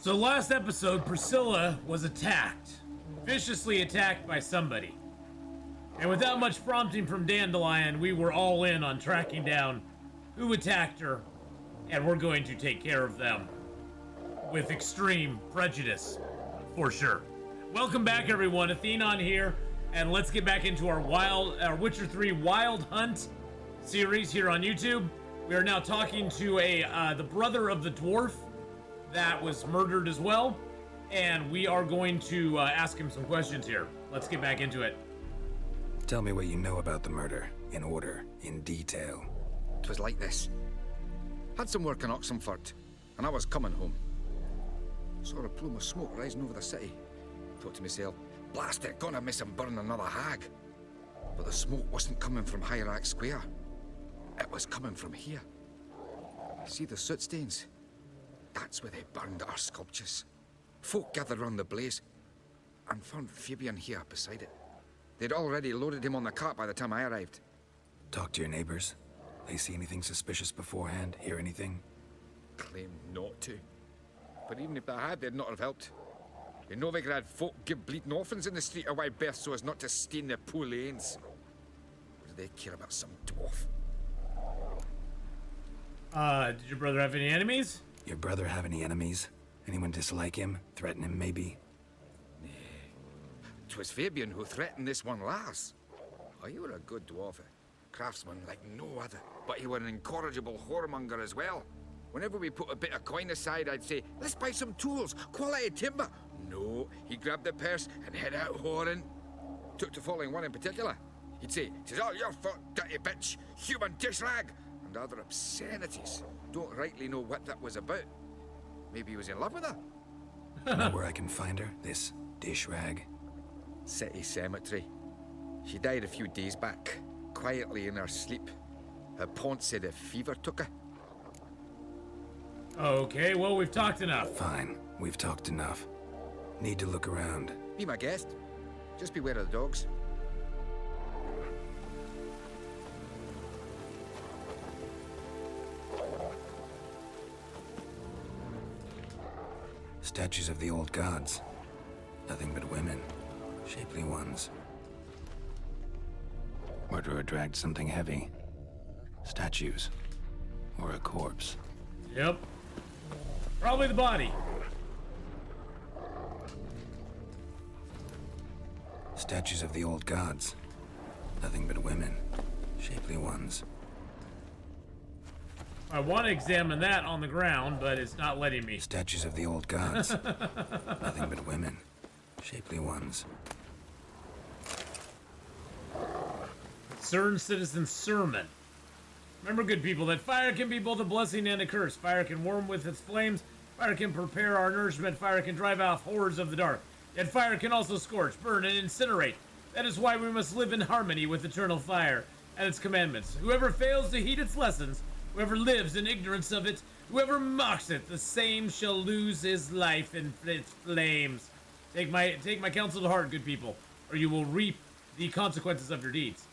So last episode, Priscilla was attacked. Viciously attacked by somebody. And without much prompting from Dandelion, we were all in on tracking down who attacked her, and we're going to take care of them. With extreme prejudice, for sure. Welcome back, everyone. Atheenon here, and let's get back into our Witcher 3 Wild Hunt series here on YouTube. We are now talking to the brother of the dwarf that was murdered as well, and we are going to ask him some questions here. Let's get back into it. Tell me what you know about the murder, in order, in detail. 'Twas like this. Had some work in Oxenford, and I was coming home. Saw a plume of smoke rising over the city. Thought to myself, blast it, gonna miss him burn another hag. But the smoke wasn't coming from Hierarch Square. It was coming from here. See the soot stains? That's where they burned our sculptures. Folk gathered round the blaze, and found Fabian here beside it. They'd already loaded him on the cart by the time I arrived. Talk to your neighbors. They see anything suspicious beforehand? Hear anything? Claimed not to. But even if they had, they'd not have helped. In Novigrad, folk give bleeding orphans in the street a wide berth so as not to stain their poor lanes. What do they care about some dwarf? Did your brother have any enemies? Your brother have any enemies? Anyone dislike him? Threaten him, maybe? 'Twas Fabian who threatened this one last. Oh, you were a good dwarf, craftsman like no other. But you were an incorrigible whoremonger as well. Whenever we put a bit of coin aside, I'd say, let's buy some tools, quality timber. No, he grabbed the purse and head out whoring. Took to following one in particular. He'd say, "'Tis all your fault, dirty bitch, human dish rag," and other obscenities. Don't rightly know what that was about. Maybe he was in love with her. Know where I can find her, this dish rag? City cemetery. She died a few days back, quietly in her sleep. Her pont said a fever took her. Okay, well, we've talked enough. Fine, we've talked enough. Need to look around. Be my guest. Just beware of the dogs. Statues of the old gods. Nothing but women. Shapely ones. Murderer dragged something heavy. Statues. Or a corpse. Yep. Probably the body. Statues of the old gods. Nothing but women. Shapely ones. I want to examine that on the ground, but it's not letting me. Statues of the old gods. Nothing but women. Shapely ones. CERN Citizen Sermon. Remember, good people, that fire can be both a blessing and a curse. Fire can warm with its flames. Fire can prepare our nourishment. Fire can drive off horrors of the dark. Yet fire can also scorch, burn, and incinerate. That is why we must live in harmony with eternal fire and its commandments. Whoever fails to heed its lessons, whoever lives in ignorance of it, whoever mocks it, the same shall lose his life in its flames. Take my counsel to heart, good people, or you will reap the consequences of your deeds.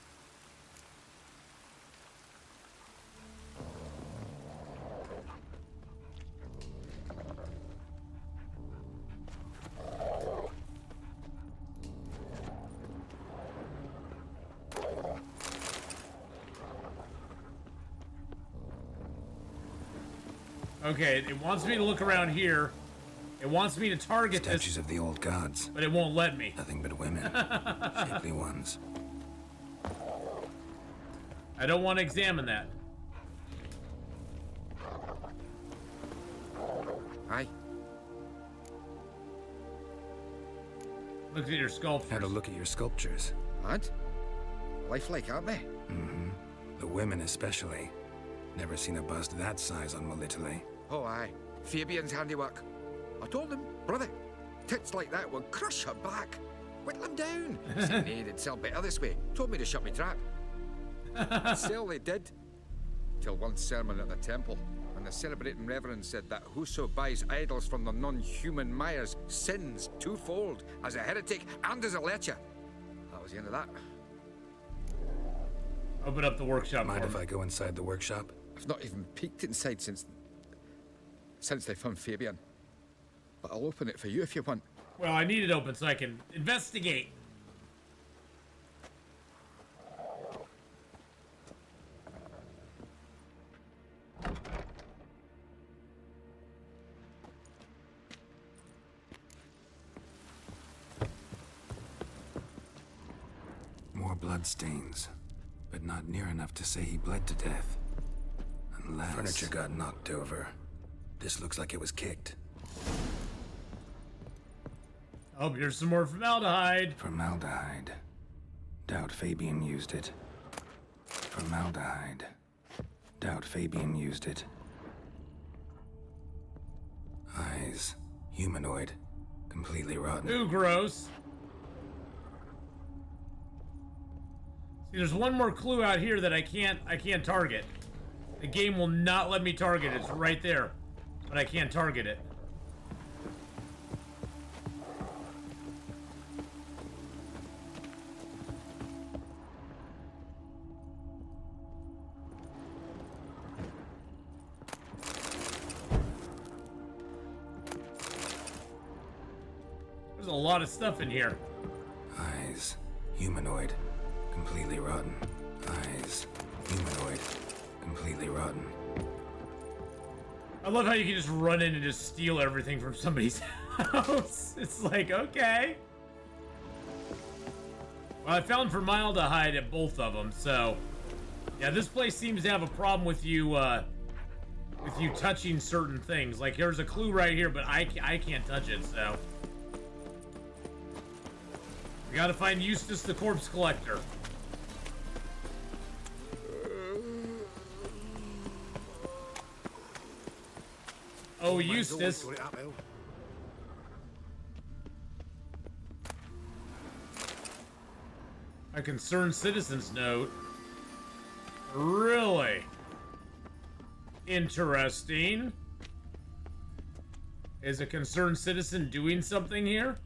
Okay, it wants me to look around here. It wants me to target Statues of the old gods. but it won't let me. Nothing but women. Shapely ones. I don't want to examine that. Aye. Look at your sculptures. Had a look at your sculptures. And? Lifelike, aren't they? Mm-hmm. The women especially. Never seen a bust that size on Molitale. Oh, aye. Fabian's handiwork. I told him, brother, tits like that would crush her back. Whittle him down. Said nay, they'd sell better this way. Told me to shut me trap. Sell they did. Till one sermon at the temple, and the celebrating reverend said that whoso buys idols from the non-human Myers sins twofold, as a heretic and as a lecher. That was the end of that. Open up the workshop. Mind if I go inside the workshop? I've not even peeked inside since they found Fabian. but I'll open it for you if you want. Well, I need it open so I can investigate. More bloodstains, but not near enough to say he bled to death. Unless... Furniture got knocked over. This looks like it was kicked. Oh, here's some more formaldehyde. Formaldehyde. Doubt Fabian used it. Formaldehyde. Doubt Fabian used it. Eyes. Humanoid. Completely rotten. Ooh, gross. See, there's one more clue out here that I can't target. The game will not let me target it. It's right there. But I can't target it. There's a lot of stuff in here. Eyes. Humanoid. Completely rotten. Eyes. Humanoid. Completely rotten. I love how you can just run in and just steal everything from somebody's house. It's like, okay. Well, I found formaldehyde at both of them, so... Yeah, this place seems to have a problem with you touching certain things. Like, here's a clue right here, but I can't touch it, so... We gotta find Eustace the corpse collector. Oh, Eustace. A concerned citizen's note. Really? Interesting. Is a concerned citizen doing something here?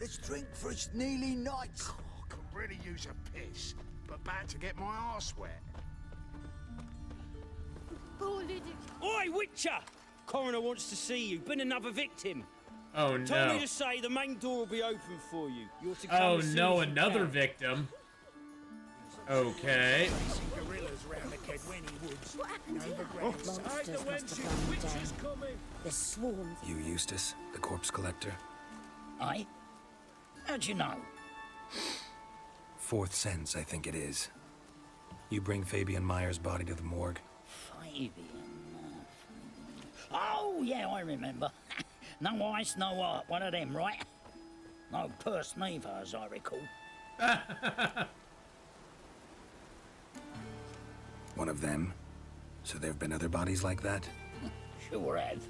Let's drink for it's nearly night. Oh, could really use a piss, but bad to get my arse wet. Oi, Witcher! Coroner wants to see you. Been another victim. Oh Told me no. to say the main door will be open for you. You're to come Oh as soon no, as you another can. victim. Okay. Gorillas round the Kedwenny woods. What happened here? Monsters Monsters must have gone down. coming. There's swarms. You Eustace, the corpse collector? Aye? How'd you know? Fourth sense, I think it is. You bring Fabian Meyer's body to the morgue. Fabian. Oh, yeah, I remember. No eyes, no heart. One of them, right? No purse neither, as I recall. One of them? So there have been other bodies like that? Sure have.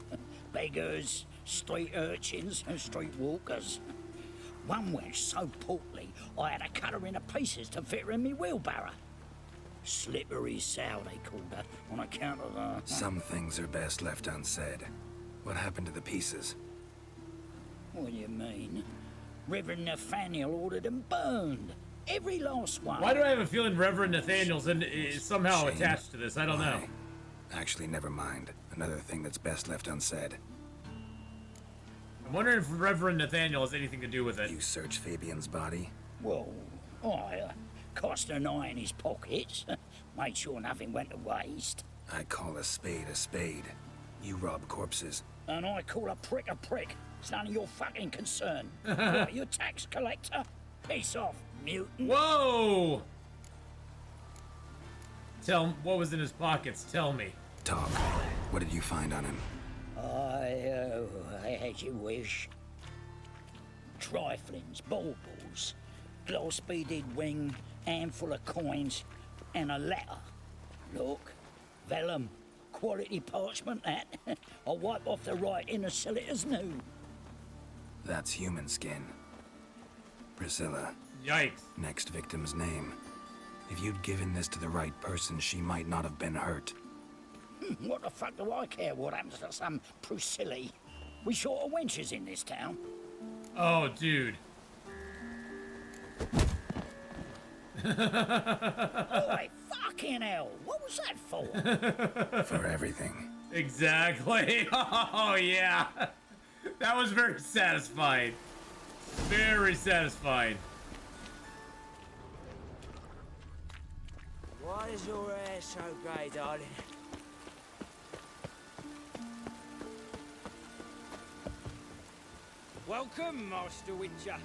Beggars, street urchins, and street walkers. One wench so portly, I had to cut her into pieces to fit her in me wheelbarrow. Slippery sow, they called her, on account of her. Some things are best left unsaid. What happened to the pieces? What do you mean? Reverend Nathaniel ordered them burned. Every last one. Why do I have a feeling Reverend Nathaniel's is somehow Shame. attached to this? I don't know. Why? Actually, never mind. Another thing that's best left unsaid. I'm wondering if Reverend Nathaniel has anything to do with it. You search Fabian's body? Well, I cast an eye in his pockets. Made sure nothing went to waste. I call a spade a spade. You rob corpses. And I call a prick a prick. It's none of your fucking concern. What, you tax collector? Piss off, mutant. Whoa! What was in his pockets? Tell me. Talk. What did you find on him? As you wish. Triflings, baubles, glass-beaded ring, handful of coins, and a letter. Look, vellum, quality parchment that. I'll wipe off the writing and sell it as new. That's human skin. Priscilla. Yikes. Next victim's name. If you'd given this to the right person, she might not have been hurt. What the fuck do I care what happens to some Priscilla? We short of wenches in this town. Oh, dude. Boy, fucking hell, what was that for? For everything. Exactly. Oh, yeah. That was very satisfying. Very satisfying. Why is your hair so grey, darling? Welcome, Master Witcher.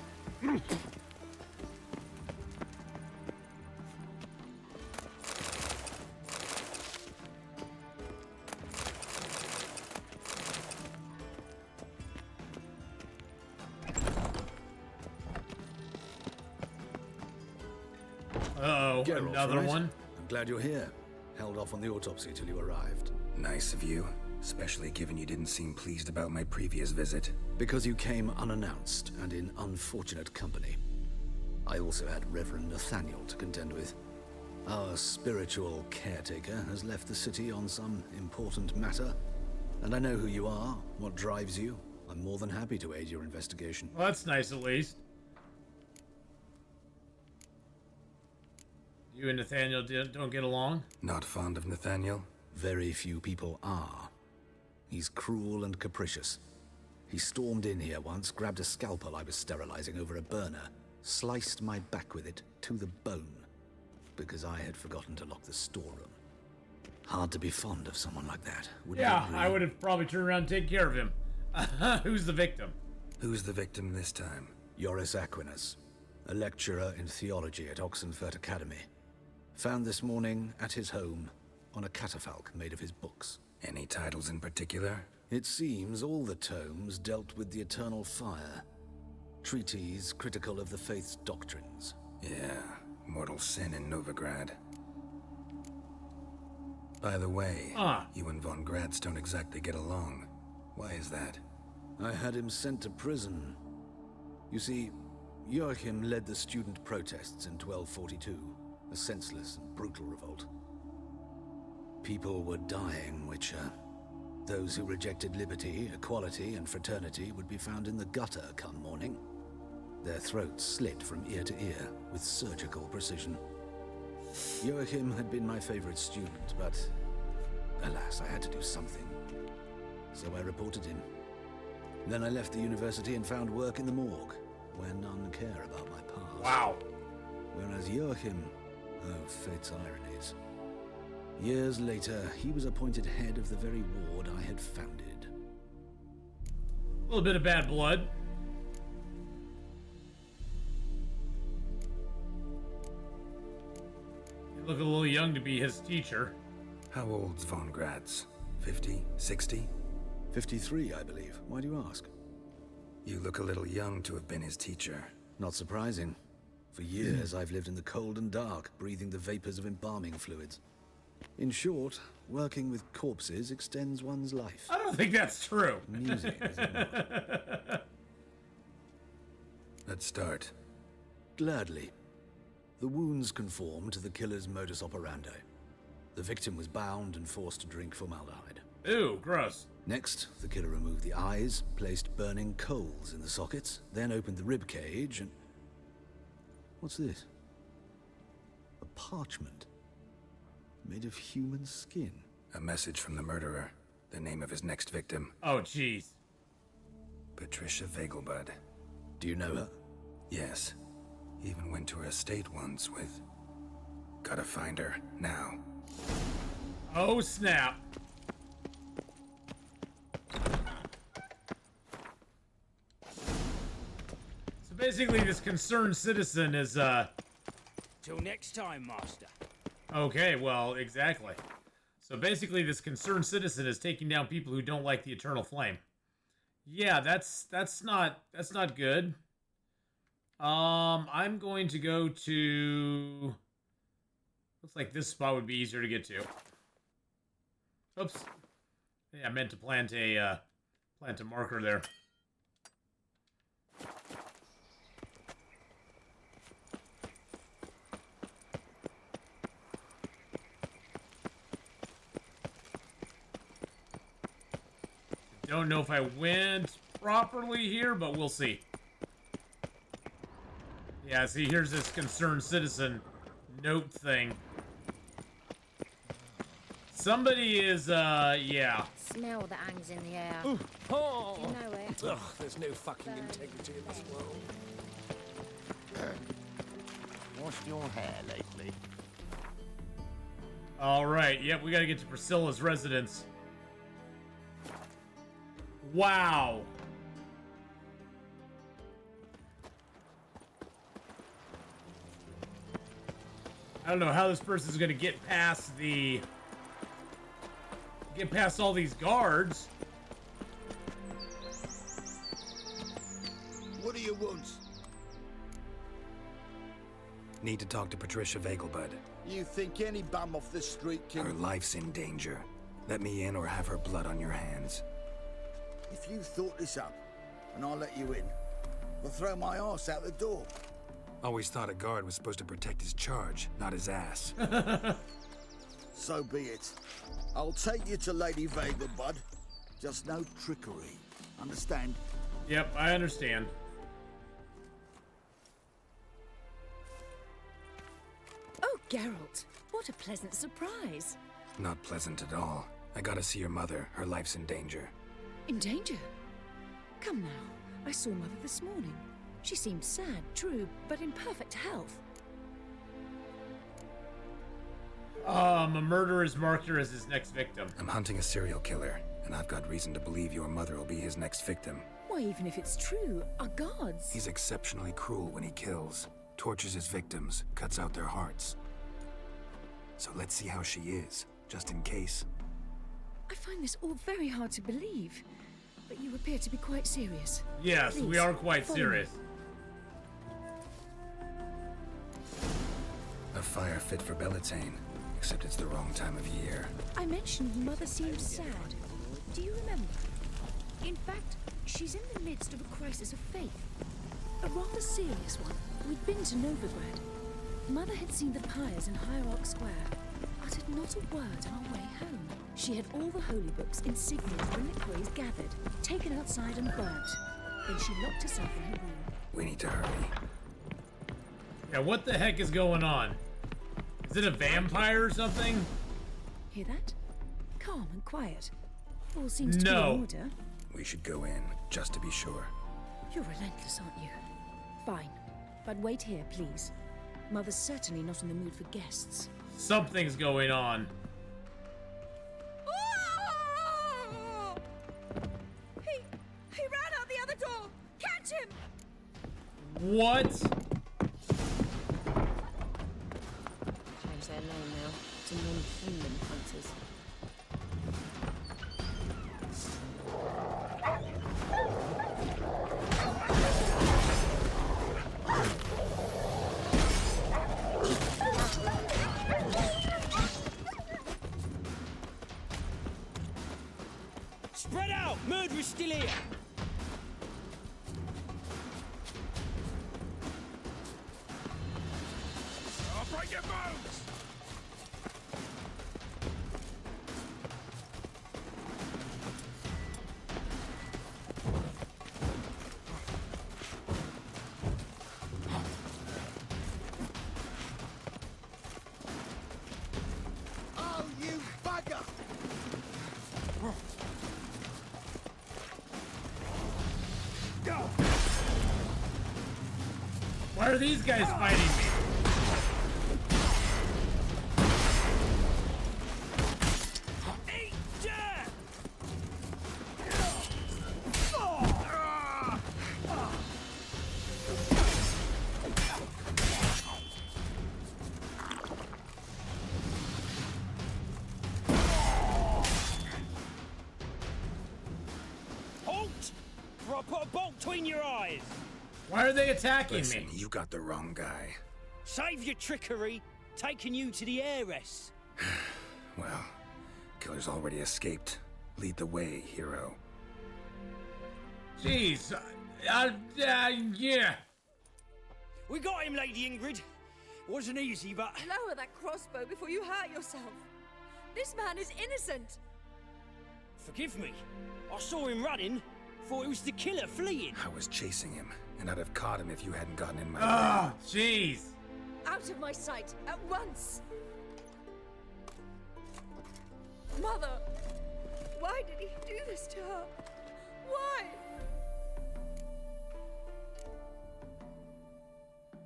Uh-oh, Geralt's another right. one. I'm glad you're here. Held off on the autopsy till you arrived. Nice of you, especially given you didn't seem pleased about my previous visit. Because you came unannounced and in unfortunate company. I also had Reverend Nathaniel to contend with. Our spiritual caretaker has left the city on some important matter. And I know who you are, what drives you. I'm more than happy to aid your investigation. Well, that's nice at least. You and Nathaniel don't get along? Not fond of Nathaniel? Very few people are. He's cruel and capricious. He stormed in here once, grabbed a scalpel I was sterilizing over a burner, sliced my back with it to the bone, because I had forgotten to lock the storeroom. Hard to be fond of someone like that, wouldn't you Yeah, agree? I would have probably turned around and taken care of him. Who's the victim? Who's the victim this time? Joris Aquinas, a lecturer in theology at Oxenfurt Academy. Found this morning at his home on a catafalque made of his books. Any titles in particular? It seems all the tomes dealt with the eternal fire. Treatises critical of the faith's doctrines. Yeah, mortal sin in Novigrad. By the way, you and von Gratz don't exactly get along. Why is that? I had him sent to prison. You see, Joachim led the student protests in 1242, a senseless and brutal revolt. People were dying, Witcher. Those who rejected liberty, equality, and fraternity would be found in the gutter come morning. Their throats slit from ear to ear with surgical precision. Joachim had been my favorite student, but alas, I had to do something. So I reported him. Then I left the university and found work in the morgue, where none care about my past. Wow. Whereas Joachim, oh, fate's ironies. Years later, he was appointed head of the very ward I had founded. A little bit of bad blood. You look a little young to be his teacher. How old's von Gratz? 50? 60? 53, I believe. Why do you ask? You look a little young to have been his teacher. Not surprising. For years, I've lived in the cold and dark, breathing the vapors of embalming fluids. In short, working with corpses extends one's life. I don't think that's true. Music, is it not? Let's start. Gladly. The wounds conform to the killer's modus operandi. The victim was bound and forced to drink formaldehyde. Ew, gross. Next, the killer removed the eyes, placed burning coals in the sockets, then opened the rib cage and... What's this? A parchment. Made of human skin. A message from the murderer. The name of his next victim. Oh, jeez. Patricia Vegelbud. Do you know her? Yes. Even went to her estate once with... Gotta find her, now. Oh, snap. So basically, this concerned citizen is, Till next time, Master. Okay, well, exactly. So basically, this concerned citizen is taking down people who don't like the eternal flame. Yeah, that's not good. I'm going to go to... Looks like this spot would be easier to get to. Oops. Yeah, I meant to plant a marker there. Don't know if I went properly here, but we'll see. Yeah, see, here's this concerned citizen note thing. somebody is, yeah. Smell that hangs in the air. Oh. You know it. Ugh, there's no fucking integrity in this world. Washed your hair lately? All right, yep, we gotta get to Priscilla's residence. Wow. I don't know how this person's gonna get past all these guards. What do you want? Need to talk to Patricia Vegelbud. You think any bum off the street can... Her life's in danger. Let me in or have her blood on your hands. If you thought this up, and I'll let you in, I'll throw my arse out the door. Always thought a guard was supposed to protect his charge, not his ass. So be it. I'll take you to Lady Vegelbud. Just no trickery. Understand? Yep, I understand. Oh, Geralt, what a pleasant surprise. Not pleasant at all. I gotta see your mother. Her life's in danger. In danger? Come now, I saw Mother this morning. She seemed sad, true, but in perfect health. A murderer's marked her as his next victim. I'm hunting a serial killer, and I've got reason to believe your mother will be his next victim. Why, even if it's true, our gods... He's exceptionally cruel when he kills, tortures his victims, cuts out their hearts. So let's see how she is, just in case. I find this all very hard to believe, but you appear to be quite serious. Yes, Please, we are quite follow serious. me. A fire fit for Bellatane, except it's the wrong time of year. I mentioned Mother seemed sad. Do you remember? In fact, she's in the midst of a crisis of faith. A rather serious one. We'd been to Novigrad. Mother had seen the pyres in Hierarch Square, uttered not a word on our way home. She had all the holy books, insignias, reliquaries gathered, taken outside and burnt. Then she locked herself in her room. We need to hurry. Yeah, what the heck is going on? Is it a vampire or something? Hear that? Calm and quiet. All seems to be No. in order. We should go in, just to be sure. You're relentless, aren't you? Fine. But wait here, please. Mother's certainly not in the mood for guests. Something's going on. He ran out the other door! Catch him! What? Change their name now to non-human hunters. Spread out! Murderer's still here! I'll break your bones! Oh, you bugger! Why are these guys fighting me? Eat dirt! Halt! Or I'll put a bolt between your eyes! Why are they attacking Listen, me? you got the wrong guy. Save your trickery, taking you to the heiress. Well, killer's already escaped. Lead the way, hero. Jeez. Yeah. We got him, Lady Ingrid. Wasn't easy, but... Lower that crossbow before you hurt yourself. This man is innocent. Forgive me. I saw him running. Thought it was the killer fleeing. I was chasing him, and I'd have caught him if you hadn't gotten in my way. Ah, jeez. Out of my sight, at once. this to her? Why?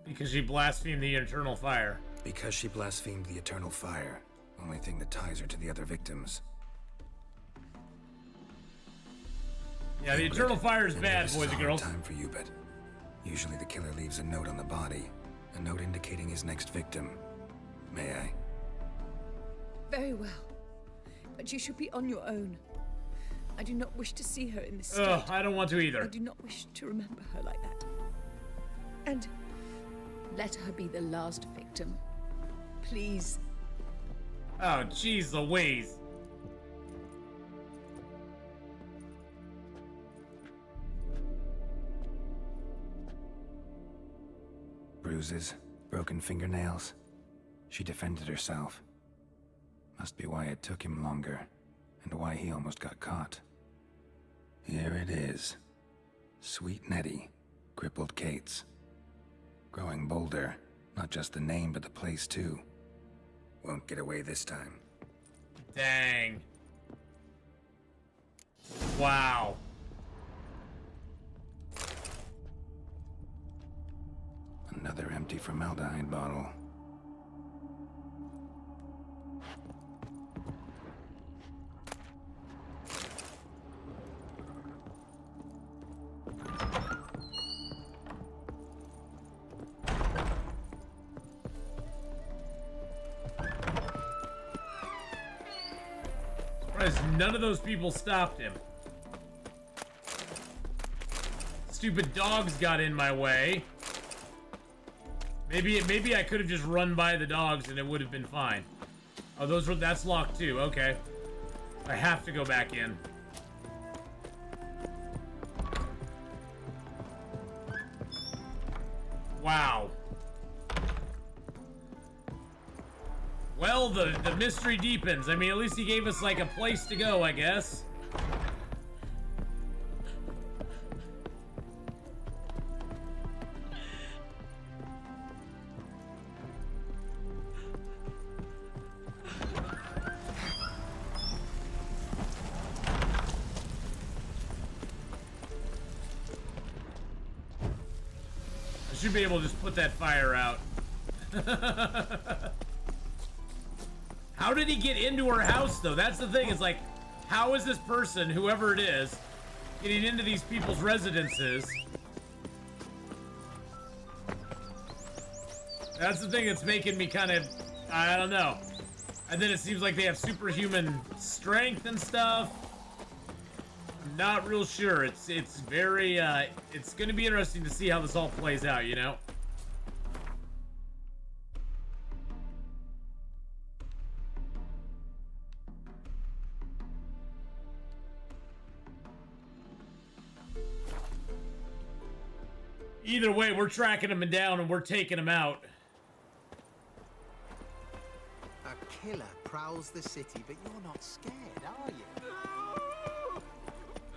Because she blasphemed the eternal fire. Because she blasphemed the eternal fire. Only thing that ties her to the other victims. Yeah, the eternal fire is I know bad, this boys is a and hard girls. time for you, but usually the killer leaves a note on the body. A note indicating his next victim. May I? Very well. But you should be on your own. I do not wish to see her in this state. Ugh, I don't want to either. I do not wish to remember her like that. And let her be the last victim. Please. Oh, jeez Louise. Bruises, broken fingernails. She defended herself. Must be why it took him longer, and why he almost got caught. Here it is. Sweet Nettie, crippled Kate's. Growing bolder, not just the name, but the place too. Won't get away this time. Dang. Wow. Another empty formaldehyde bottle. Surprised none of those people stopped him. Stupid dogs got in my way. Maybe I could have just run by the dogs and it would have been fine. Oh, that's locked too. Okay. I have to go back in. Wow. Well, the mystery deepens. I mean, at least he gave us like a place to go, I guess. Should be able to just put that fire out. How did he get into her house, though? That's the thing. It's like, how is this person, whoever it is, getting into these people's residences? That's the thing that's making me kind of, I don't know. And then it seems like they have superhuman strength and stuff. I'm not real sure. It's very, it's going to be interesting to see how this all plays out, you know? Either way, we're tracking him down and we're taking him out. A killer prowls the city, but you're not scared, are you?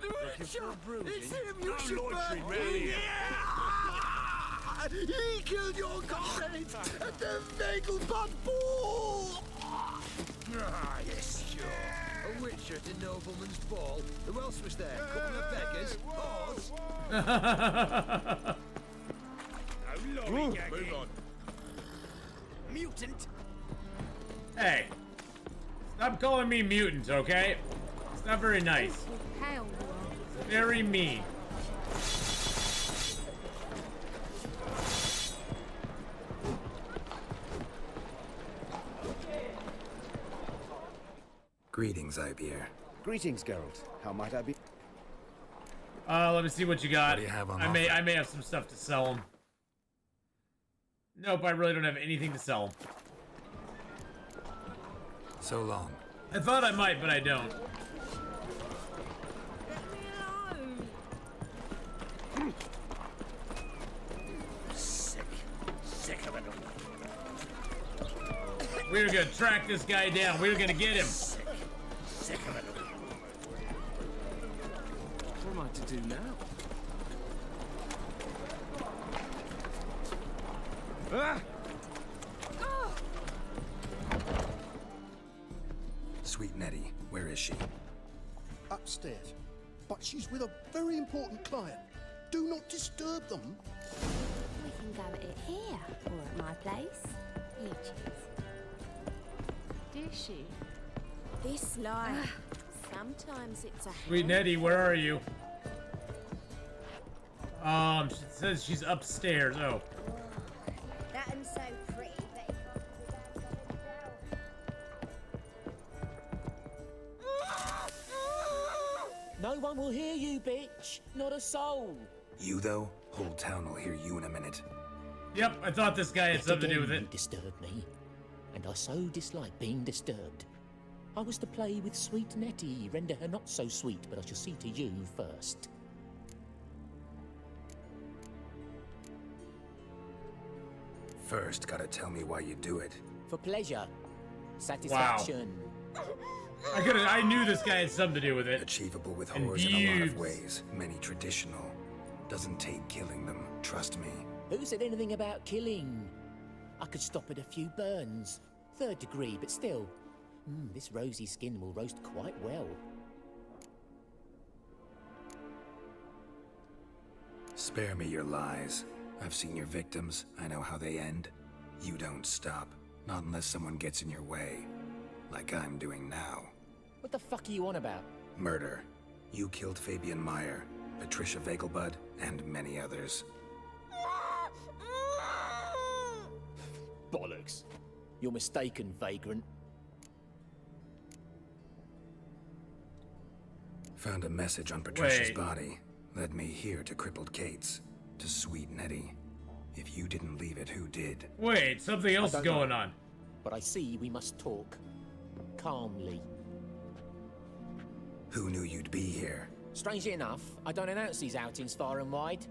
Looking for a bruising? It's him, you No should loitering burn. round here. Yeah! He killed your comrade at the Vegelbud ball! Ah, yes, sure. A witcher at a nobleman's ball. Who else was there? Couple of beggars? Horse? No lollygagging. Move on. Mutant. Hey, stop calling me mutant, okay? It's not very nice. Hell, Very mean. Greetings, Ibeer. Greetings, Geralt. How might I be? Let me see what you got. What do you have on I may offer? have some stuff to sell him. Nope, I really don't have anything to sell him. So long. I thought I might, but I don't. Sick of it all. We're gonna track this guy down. We're gonna get him. Sick of it all. What am I to do now? Sweet Nettie, where is she? upstairs. But she's with a very important client. Do not disturb them. We can go at it here, or at my place. You choose. Is she? This life. Sometimes it's a Sweet Nettie, where are you? She says she's upstairs. Oh. That one's so pretty, but it No one will hear you, bitch. Not a soul. You, though? Whole town will hear you in a minute. Yep, I thought this guy had something to do with it. You disturbed me, and I so dislike being disturbed. I was to play with sweet Nettie, render her not so sweet, but I shall see to you first. First, gotta tell me why you do it. For pleasure. Satisfaction. I knew this guy had something to do with it. Achievable with whores in a lot of ways. Many traditional. Doesn't take killing them, trust me. Who said anything about killing? I could stop at a few burns. 3rd degree, but still. This rosy skin will roast quite well. Spare me your lies. I've seen your victims. I know how they end. You don't stop. Not unless someone gets in your way. Like I'm doing now. What the fuck are you on about? Murder. You killed Fabian Meyer, Patricia Vegelbud, and many others. Bollocks. You're mistaken, vagrant. Found a message on Patricia's body. Led me here to crippled Kate's. To sweet Nettie. If you didn't leave it, who did? Wait, something else is going on. But I see we must talk. Calmly. Who knew you'd be here? Strangely enough, I don't announce these outings far and wide.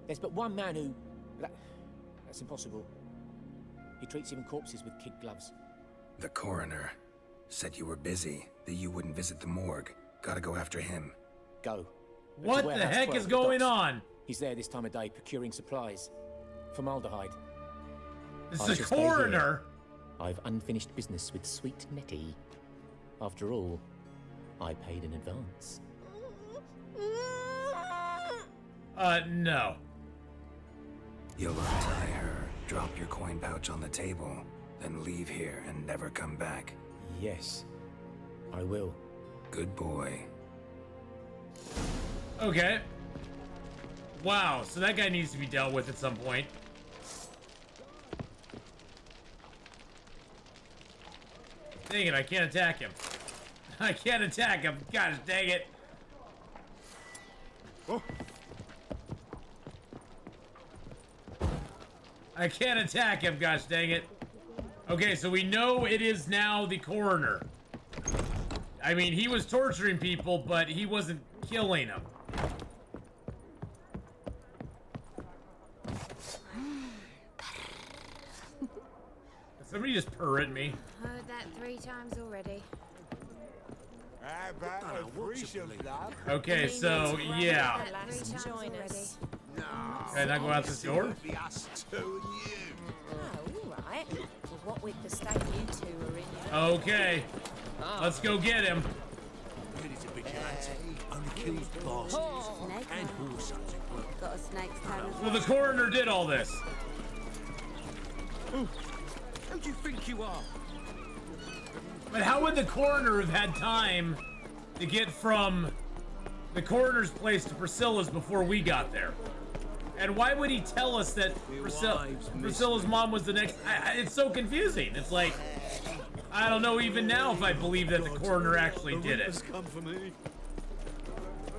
There's but one man who... That's impossible. He treats even corpses with kid gloves. The coroner. Said you were busy, that you wouldn't visit the morgue. Gotta go after him. Go. What the heck is going on? He's there this time of day procuring supplies. Formaldehyde. It's the coroner! I've unfinished business with sweet Nettie. After all, I paid in advance. No. You'll untie her, drop your coin pouch on the table, then leave here and never come back. Yes, I will. Good boy. Okay. Wow, so that guy needs to be dealt with at some point. Dang it, I can't attack him. I can't attack him. Gosh dang it. Oh. I can't attack him, gosh dang it. Okay, so we know it is now the coroner. I mean, he was torturing people, but he wasn't killing them. Somebody just purr at me. Heard that 3 times already. How about a threesome, love? Okay, so, yeah. Join us. No. Can I go out this door? It'll be us two and you. Oh, all right. Well, what with the state you two are in, you know. Okay. Let's go get him. It's a vigilante. Only kills bosses and horse hunting. Got a snake's tail as Well, the coroner did all this. Who do you think you are? But how would the coroner have had time to get from the coroner's place to Priscilla's before we got there? And why would he tell us that Priscilla's mom was the next... it's so confusing. It's like, I don't know even now if I believe that the coroner actually did it. Come for me.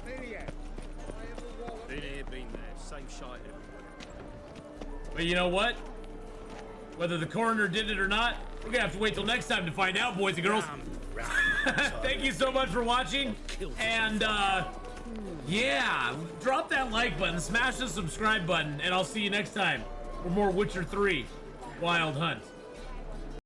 Been here, been there. Same shite everywhere. But you know what? Whether the coroner did it or not, we're gonna have to wait till next time to find out, boys and girls. Thank you so much for watching. And, yeah, drop that like button, smash the subscribe button, and I'll see you next time for more Witcher 3 Wild Hunt.